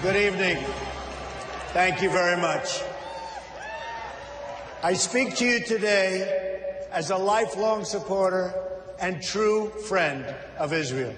Good evening. Thank you very much. I speak to you today as a lifelong supporter and true friend of Israel.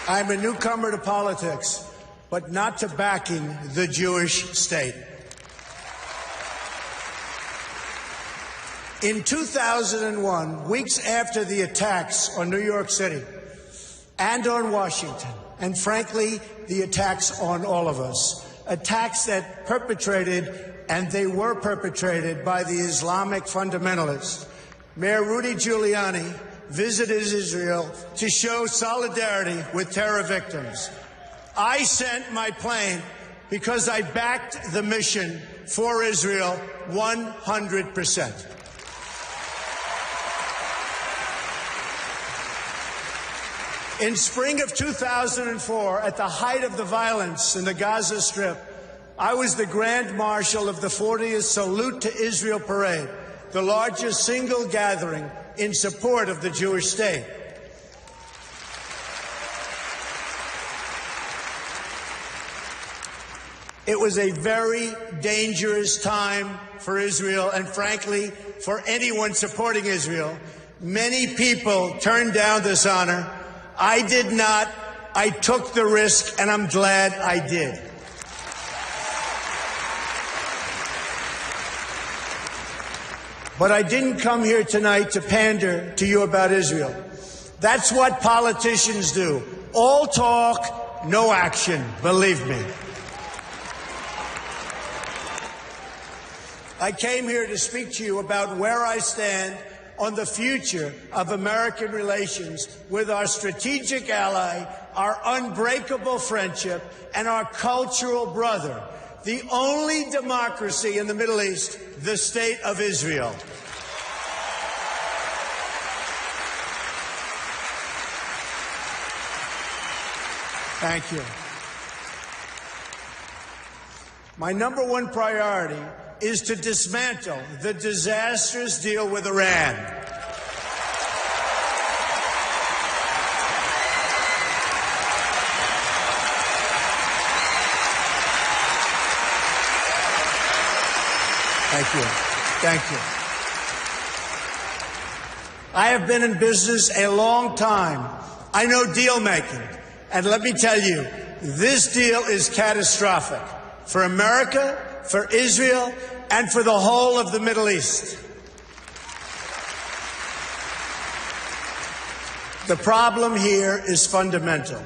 I'm a newcomer to politics, but not to backing the Jewish state. In 2001, weeks after the attacks on New York City and on Washington, and frankly, the attacks on all of us, attacks that they were perpetrated by the Islamic fundamentalists, Mayor Rudy Giuliani visited Israel to show solidarity with terror victims. I sent my plane because I backed the mission for Israel 100%. In spring of 2004, at the height of the violence in the Gaza Strip, I was the Grand Marshal of the 40th Salute to Israel Parade, the largest single gathering in support of the Jewish state. It was a very dangerous time for Israel and, frankly, for anyone supporting Israel. Many people turned down this honor. I did not. I took the risk, and I'm glad I did. But I didn't come here tonight to pander to you about Israel. That's what politicians do. All talk, no action, believe me. I came here to speak to you about where I stand on the future of American relations with our strategic ally, our unbreakable friendship, and our cultural brother, the only democracy in the Middle East, the State of Israel. Thank you. My number one priority is to dismantle the disastrous deal with Iran. Thank you. Thank you. I have been in business a long time. I know deal making. And let me tell you, this deal is catastrophic for America, for Israel, and for the whole of the Middle East. The problem here is fundamental.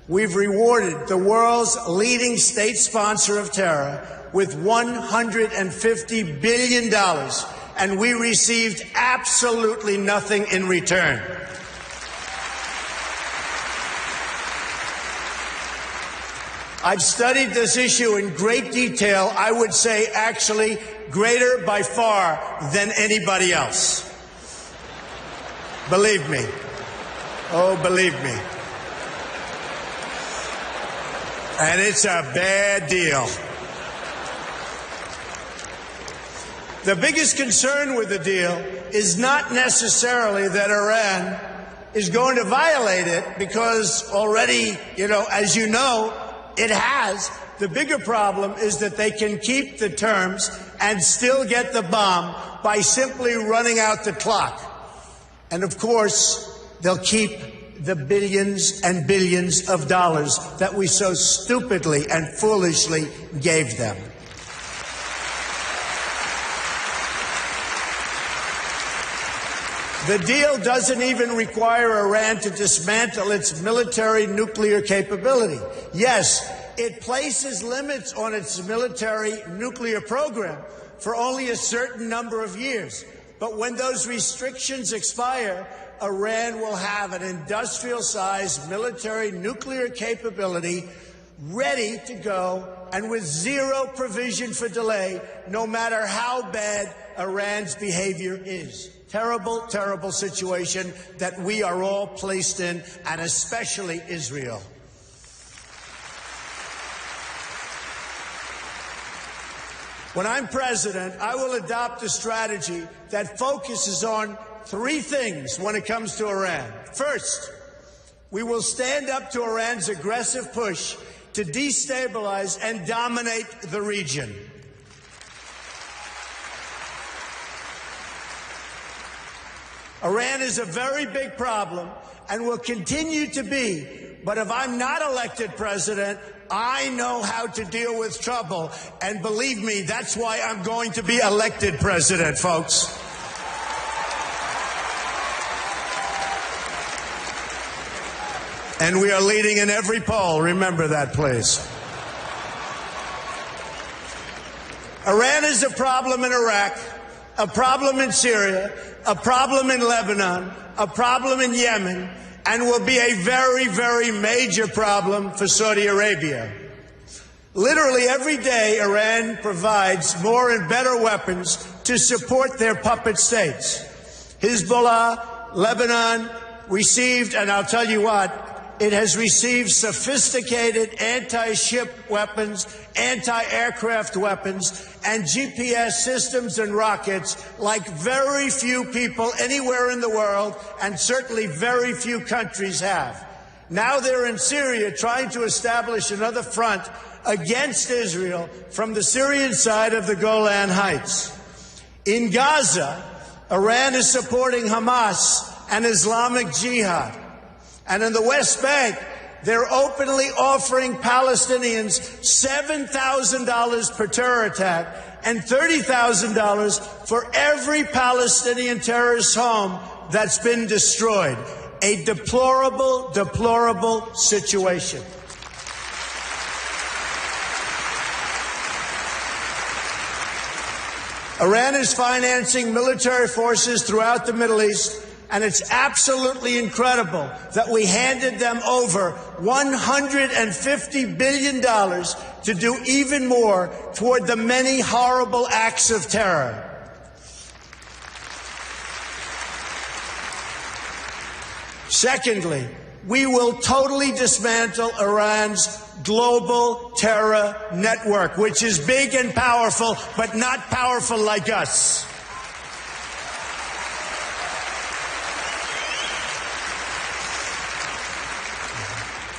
We've rewarded the world's leading state sponsor of terror with $150 billion, and we received absolutely nothing in return. I've studied this issue in great detail, I would say actually greater by far than anybody else. Believe me. Oh, believe me. And it's a bad deal. The biggest concern with the deal is not necessarily that Iran is going to violate it, because already, as you know, it has. The bigger problem is that they can keep the terms and still get the bomb by simply running out the clock. And of course, they'll keep the billions and billions of dollars that we so stupidly and foolishly gave them. The deal doesn't even require Iran to dismantle its military nuclear capability. Yes, it places limits on its military nuclear program for only a certain number of years. But when those restrictions expire, Iran will have an industrial-sized military nuclear capability ready to go and with zero provision for delay, no matter how bad Iran's behavior is. Terrible, terrible situation that we are all placed in, and especially Israel. When I'm president, I will adopt a strategy that focuses on three things when it comes to Iran. First, We will stand up to Iran's aggressive push to destabilize and dominate the region. Iran is a very big problem and will continue to be. But if I'm not elected president, I know how to deal with trouble. And believe me, that's why I'm going to be elected president, folks. And we are leading in every poll. Remember that, please. Iran is a problem in Iraq, a problem in Syria, a problem in Lebanon, a problem in Yemen, and will be a very, very major problem for Saudi Arabia. Literally every day, Iran provides more and better weapons to support their puppet states. Hezbollah, Lebanon, received, and I'll tell you what, it has received sophisticated anti-ship weapons, anti-aircraft weapons, and GPS systems and rockets like very few people anywhere in the world, and certainly very few countries have. Now they're in Syria trying to establish another front against Israel from the Syrian side of the Golan Heights. In Gaza, Iran is supporting Hamas and Islamic Jihad. And in the West Bank, they're openly offering Palestinians $7,000 per terror attack and $30,000 for every Palestinian terrorist home that's been destroyed. A deplorable, deplorable situation. Iran is financing military forces throughout the Middle East, and it's absolutely incredible that we handed them over $150 billion to do even more toward the many horrible acts of terror. Secondly, we will totally dismantle Iran's global terror network, which is big and powerful, but not powerful like us.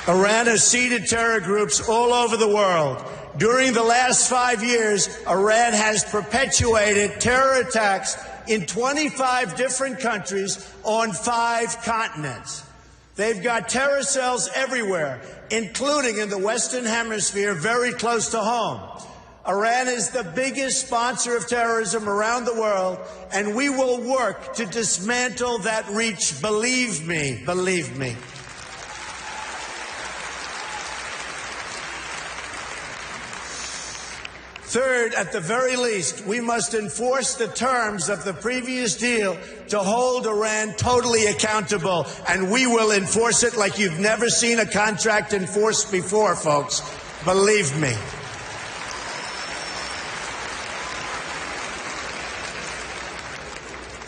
Iran has seeded terror groups all over the world. During the last 5 years, Iran has perpetuated terror attacks in 25 different countries on 5 continents. They've got terror cells everywhere, including in the Western Hemisphere, very close to home. Iran is the biggest sponsor of terrorism around the world, and we will work to dismantle that reach. Believe me, believe me. Third, at the very least, we must enforce the terms of the previous deal to hold Iran totally accountable, and we will enforce it like you've never seen a contract enforced before, folks. Believe me.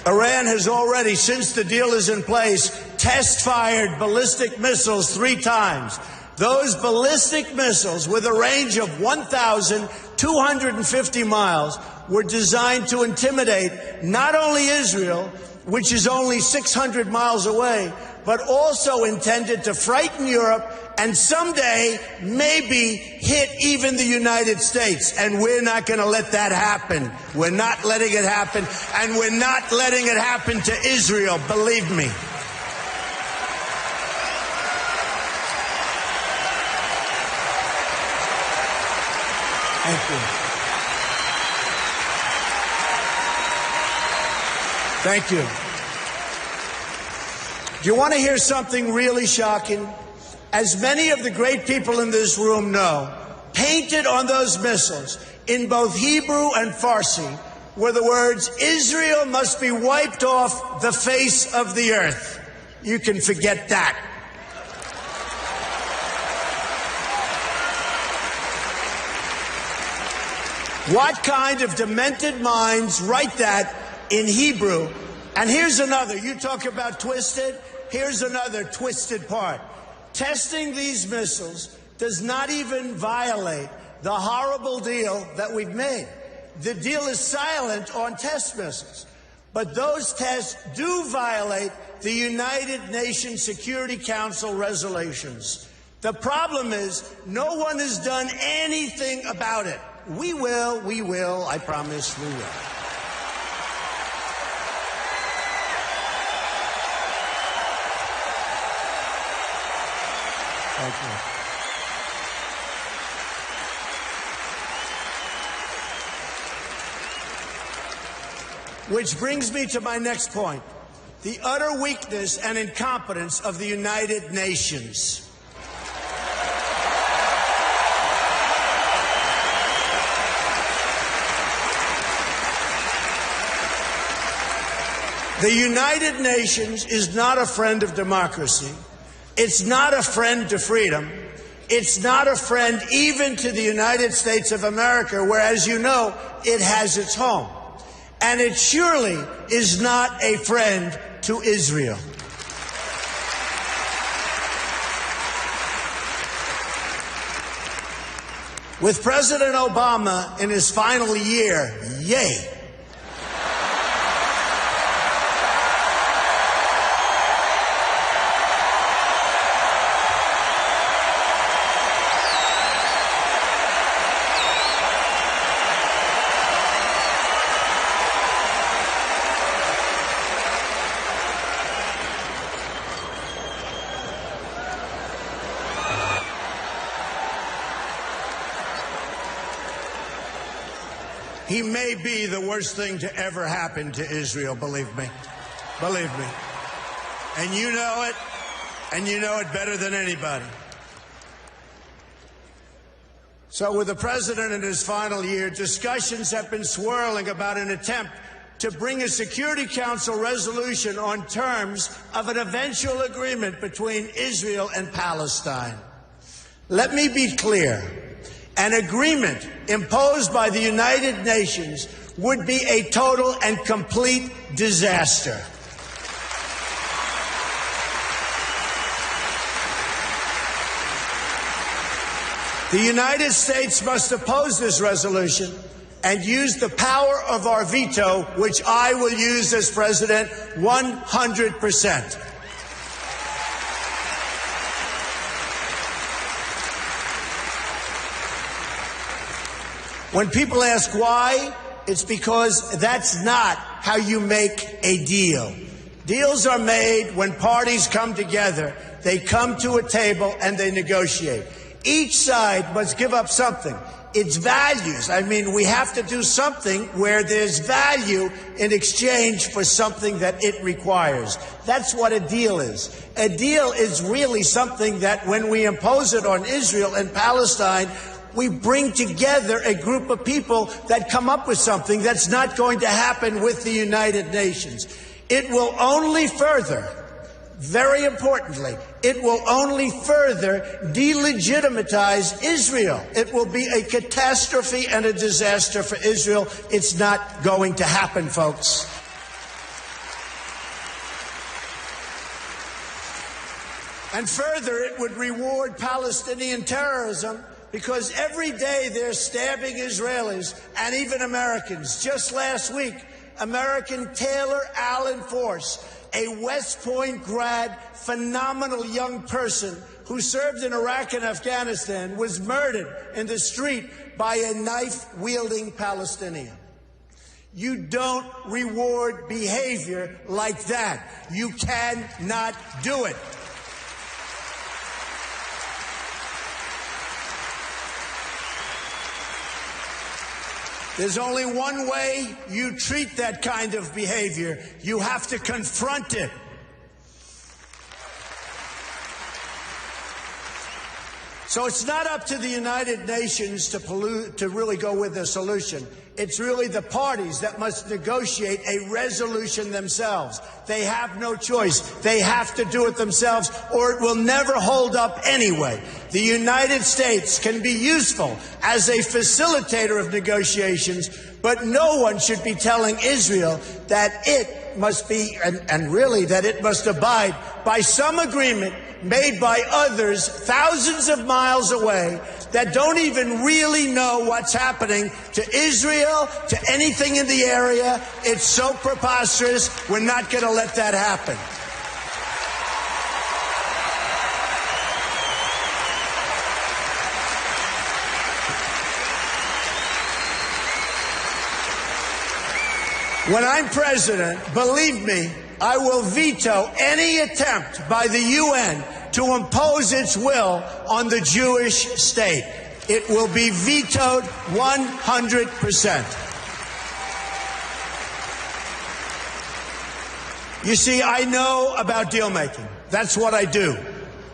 Iran has already, since the deal is in place, test-fired ballistic missiles 3 times. Those ballistic missiles, with a range of 1,250 miles, were designed to intimidate not only Israel, which is only 600 miles away, but also intended to frighten Europe and someday maybe hit even the United States. And we're not going to let that happen. We're not letting it happen, and we're not letting it happen to Israel, believe me. Thank you. Thank you. Do you want to hear something really shocking? As many of the great people in this room know, painted on those missiles in both Hebrew and Farsi were the words, "Israel must be wiped off the face of the earth." You can forget that. What kind of demented minds write that in Hebrew? And here's another. You talk about twisted. Here's another twisted part. Testing these missiles does not even violate the horrible deal that we've made. The deal is silent on test missiles. but those tests do violate the United Nations Security Council resolutions. The problem is no one has done anything about it. We will, I promise we will. Thank you. Which brings me to my next point, the utter weakness and incompetence of the United Nations. The United Nations is not a friend of democracy. It's not a friend to freedom. It's not a friend even to the United States of America, where, as you know, it has its home. And it surely is not a friend to Israel. With President Obama in his final year, yay. He may be the worst thing to ever happen to Israel, believe me. Believe me. And you know it better than anybody. So with the president in his final year, discussions have been swirling about an attempt to bring a Security Council resolution on terms of an eventual agreement between Israel and Palestine. Let me be clear. An agreement imposed by the United Nations would be a total and complete disaster. The United States must oppose this resolution and use the power of our veto, which I will use as president 100%. When people ask why, it's because that's not how you make a deal. Deals are made when parties come together. They come to a table and they negotiate. Each side must give up something. Its values. I mean, we have to do something where there's value in exchange for something that it requires. That's what a deal is. A deal is really something that when we impose it on Israel and Palestine, we bring together a group of people that come up with something that's not going to happen with the United Nations. It will only further, very importantly, it will only further delegitimize Israel. It will be a catastrophe and a disaster for Israel. It's not going to happen, folks. And further, it would reward Palestinian terrorism, because every day they're stabbing Israelis and even Americans. Just last week, American Taylor Allen Force, a West Point grad, phenomenal young person who served in Iraq and Afghanistan, was murdered in the street by a knife-wielding Palestinian. You don't reward behavior like that. You cannot do it. There's only one way you treat that kind of behavior. You have to confront it. So it's not up to the United Nations to really go with a solution. It's really the parties that must negotiate a resolution themselves. They have no choice. They have to do it themselves, or it will never hold up anyway. The United States can be useful as a facilitator of negotiations, but no one should be telling Israel that it must be, and really that it must abide by some agreement made by others thousands of miles away that don't even really know what's happening to Israel, to anything in the area. It's so preposterous. We're not going to let that happen. When I'm president, believe me, I will veto any attempt by the UN to impose its will on the Jewish state. It will be vetoed 100%. You see, I know about deal making. That's what I do.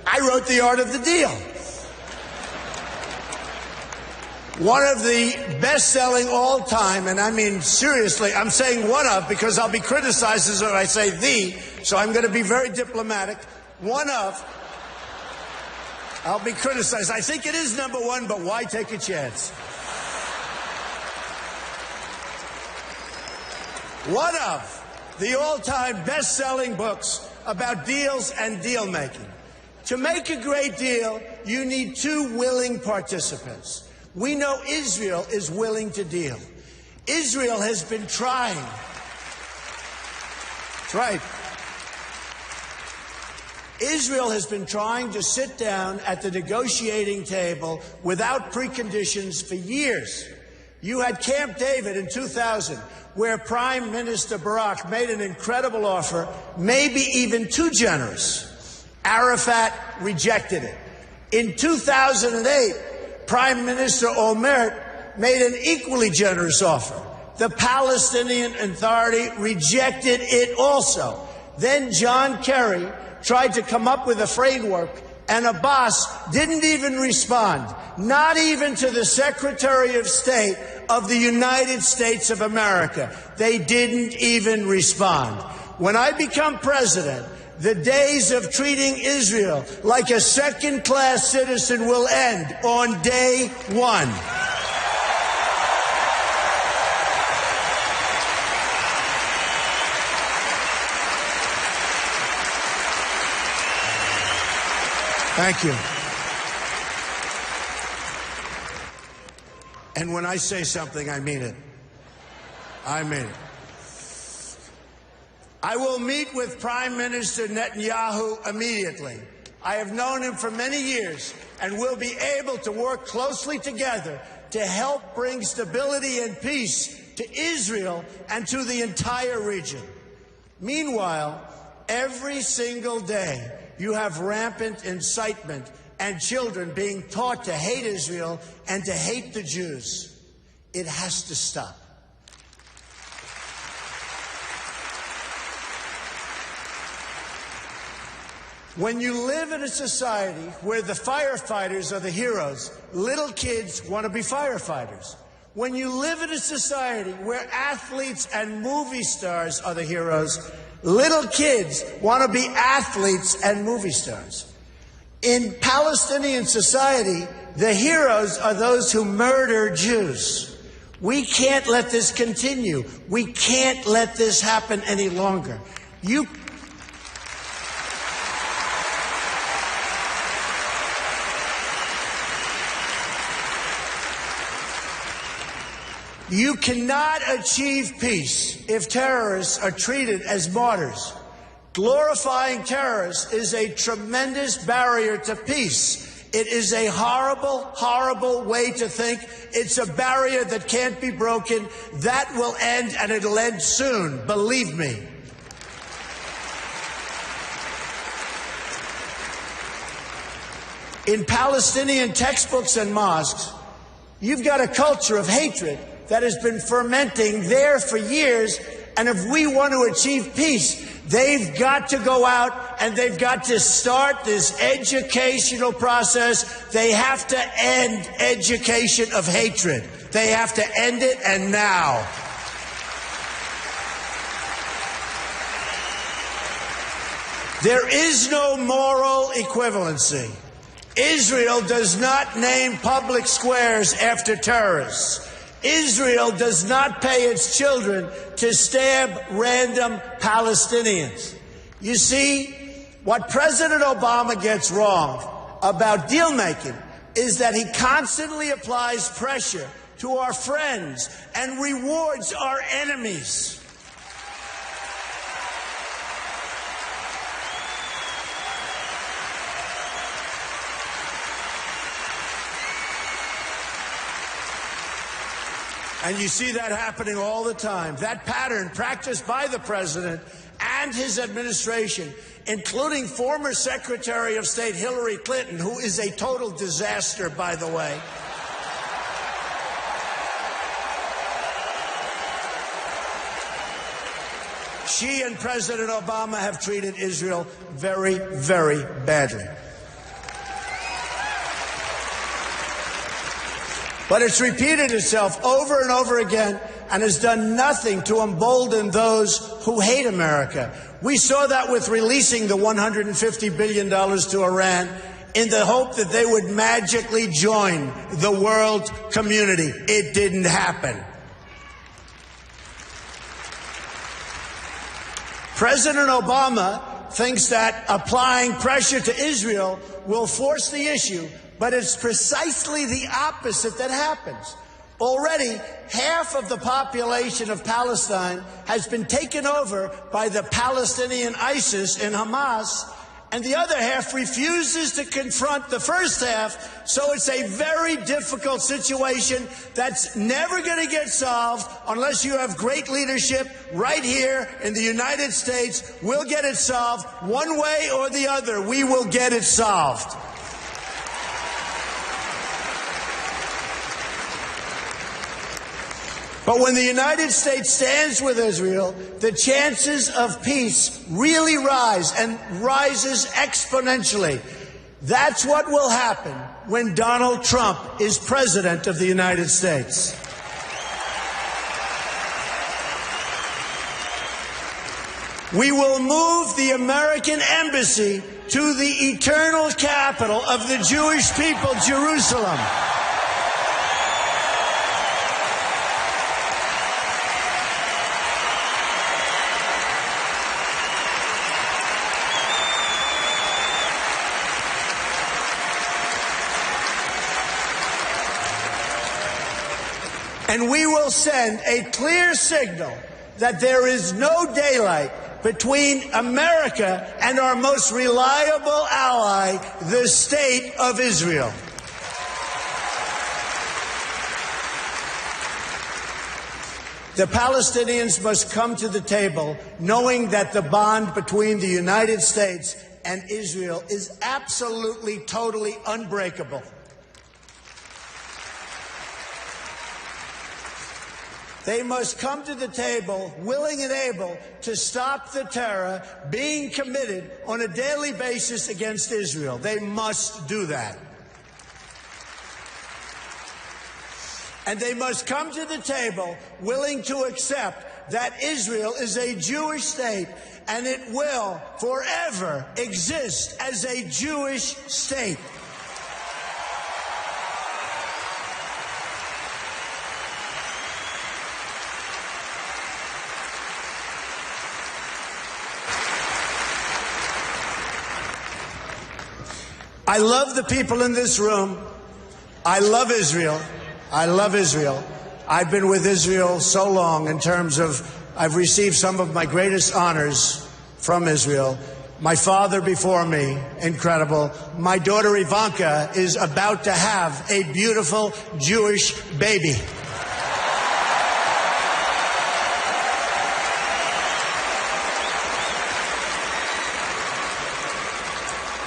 I wrote The Art of the Deal. One of the best-selling all-time, and I mean seriously, I'm saying one of because I'll be criticized as if I say the, so I'm going to be very diplomatic. One of, I'll be criticized. I think it is number one, but why take a chance? One of the all-time best-selling books about deals and deal-making. To make a great deal, you need two willing participants. We know Israel is willing to deal. Israel has been trying. That's right. Israel has been trying to sit down at the negotiating table without preconditions for years. You had Camp David in 2000, where Prime Minister Barak made an incredible offer, maybe even too generous. Arafat rejected it. In 2008, Prime Minister Olmert made an equally generous offer. The Palestinian Authority rejected it also. Then John Kerry tried to come up with a framework, and Abbas didn't even respond, not even to the Secretary of State of the United States of America. They didn't even respond. When I become president, the days of treating Israel like a second-class citizen will end on day one. Thank you. And when I say something, I mean it. I mean it. I will meet with Prime Minister Netanyahu immediately. I have known him for many years and will be able to work closely together to help bring stability and peace to Israel and to the entire region. Meanwhile, every single day, you have rampant incitement and children being taught to hate Israel and to hate the Jews. It has to stop. When you live in a society where the firefighters are the heroes, little kids want to be firefighters. When you live in a society where athletes and movie stars are the heroes, little kids want to be athletes and movie stars. In Palestinian society, the heroes are those who murder Jews. We can't let this continue. We can't let this happen any longer. You cannot achieve peace if terrorists are treated as martyrs. Glorifying terrorists is a tremendous barrier to peace. It is a horrible, horrible way to think. It's a barrier that can't be broken. That will end, and it'll end soon, believe me. In Palestinian textbooks and mosques, you've got a culture of hatred that has been fermenting there for years, and if we want to achieve peace, they've got to go out and they've got to start this educational process. They have to end education of hatred. They have to end it, and now. There is no moral equivalency. Israel does not name public squares after terrorists. Israel does not pay its children to stab random Palestinians. You see, what President Obama gets wrong about deal-making, is that he constantly applies pressure to our friends and rewards our enemies. And you see that happening all the time. That pattern practiced by the president and his administration, including former Secretary of State Hillary Clinton, who is a total disaster, by the way. She and President Obama have treated Israel very, very badly. But it's repeated itself over and over again and has done nothing to embolden those who hate America. We saw that with releasing the $150 billion to Iran in the hope that they would magically join the world community. It didn't happen. President Obama thinks that applying pressure to Israel will force the issue, but it's precisely the opposite that happens. Already, half of the population of Palestine has been taken over by the Palestinian ISIS and Hamas, and the other half refuses to confront the first half, so it's a very difficult situation that's never going to get solved unless you have great leadership right here in the United States. We'll get it solved one way or the other. We will get it solved. But when the United States stands with Israel, the chances of peace really rise, and rises exponentially. That's what will happen when Donald Trump is president of the United States. We will move the American embassy to the eternal capital of the Jewish people, Jerusalem. And we will send a clear signal that there is no daylight between America and our most reliable ally, the State of Israel. The Palestinians must come to the table knowing that the bond between the United States and Israel is absolutely, totally unbreakable. They must come to the table willing and able to stop the terror being committed on a daily basis against Israel. They must do that. And they must come to the table willing to accept that Israel is a Jewish state and it will forever exist as a Jewish state. I love the people in this room. I love Israel. I love Israel. I've been with Israel so long in terms of I've received some of my greatest honors from Israel. My father before me, incredible. My daughter Ivanka is about to have a beautiful Jewish baby.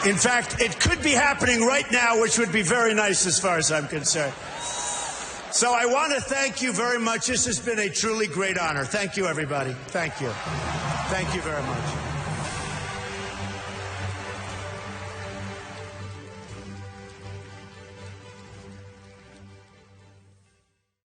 In fact, it could be happening right now, which would be very nice as far as I'm concerned. So I want to thank you very much. This has been a truly great honor. Thank you, everybody. Thank you. Thank you very much.